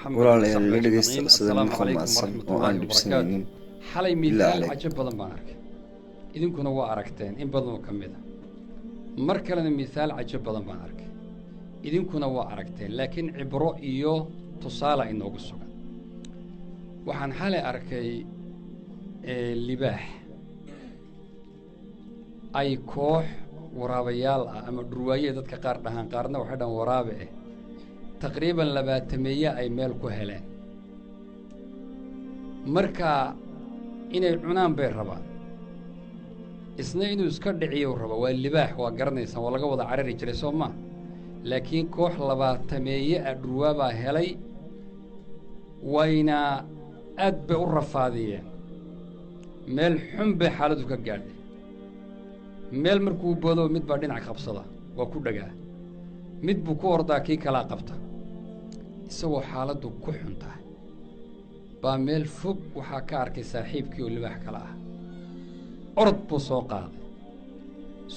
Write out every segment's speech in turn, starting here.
محمد ولا وصحبه اللي لقيت أجمعين. سلسلة السلام محمد عليكم أصلا ورحمة الله وأنا وبركاته. بسنين حالي بالله مثال عليك عجب بدن بaan arkay idinkuna waa aragteen in badan oo kamid ah mar kalena misaal cajab badan baan arkay idinkuna waa aragteen laakiin cibro iyo tusaale inoogu sugan waxaan xalay arkay libaax ay koox waraabayaal ah ama dhurwaaye dadka qaar dhahaan qaarna waxay dhan waraabe ah taqriiban 20 ay meel ku heleen marka inay cunaan bay rabaan isna inuu iska dhiciyo rabo waa libaax waa garanaysan waa laga wada carari jiray Soomaa laakiin koox 20 dhurwaaba helay wayna aad bay u rafaadiyeen meel xun bay xaaladu ka gaadhay meel markuu boodo mid baa dhinac qabsada waa ku dhagaa mid buu ku ordaa kii kala qabta isagoo xaaladu ku xun tahay baa meel fog waxaa ka arkay saaxiibkii oo libaax kala ah orod buu soo qaaday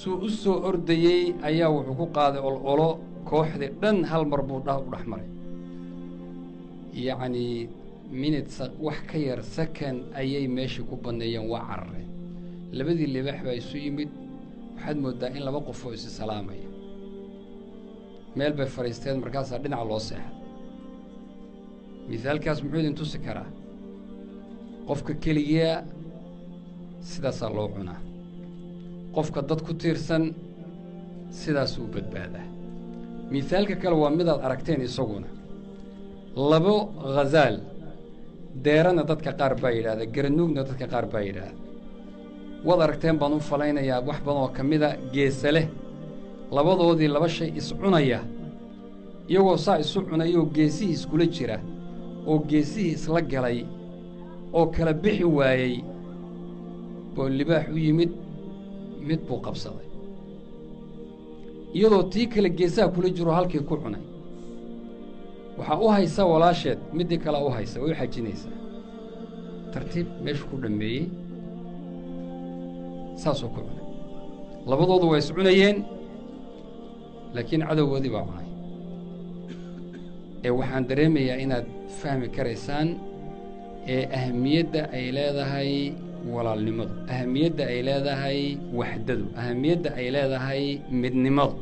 suu u soo ordayey ayaa wuxuu ku qaaday olo kooxdii dhan hal mar buu u dhex maray yacni minutes wax ka yar second ayay meeshii ku banneeyeen waa carareen labadii libaax baa isu yimid waxaad moodaa in laba qof oo is salaamaya meel bay fariisteen markaasaa dhinac loo seexay misaalkaas muxuu idin tusi karaa qofka keliya sidaasaa loo cunaa qofka dad ku tiirsan sidaasuu badbaadaa misaalka kale waa midaad aragteen isaguna labo ghazaal deerana dadka qaar baa yidhaahda garanuugna dadka qaar baa yidhaahda waad aragteen baan u falaynayaa wax badan oo ka mida geesa leh labadoodii laba shay is cunaya iyagoo saa isu cunayoo geesihii iskula jira oo geesihii isla galay oo kala bixi waayey buu libaax u yimid mid buu qabsaday iyadoo tii kale geesaha kula jiro halkii ku cunay waxaa u haysa walaasheed middii kale u haysa way u xajinaysaa tartiib meeshu ku dhammeeyey saasuu ku cunay labadoodu waa is cunayeen laakiin cadowgoodii baa cunay waxaan dareemayaa inaad fahmi karaysaan ahamiyadda ay leedahay walaalnimadu ahamiyadda ay leedahay waxdadu ahamiyadda ay leedahay midnimadu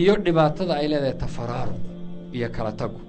iyo dhibaatada ay leedahay tafaraaruq iyo kala tago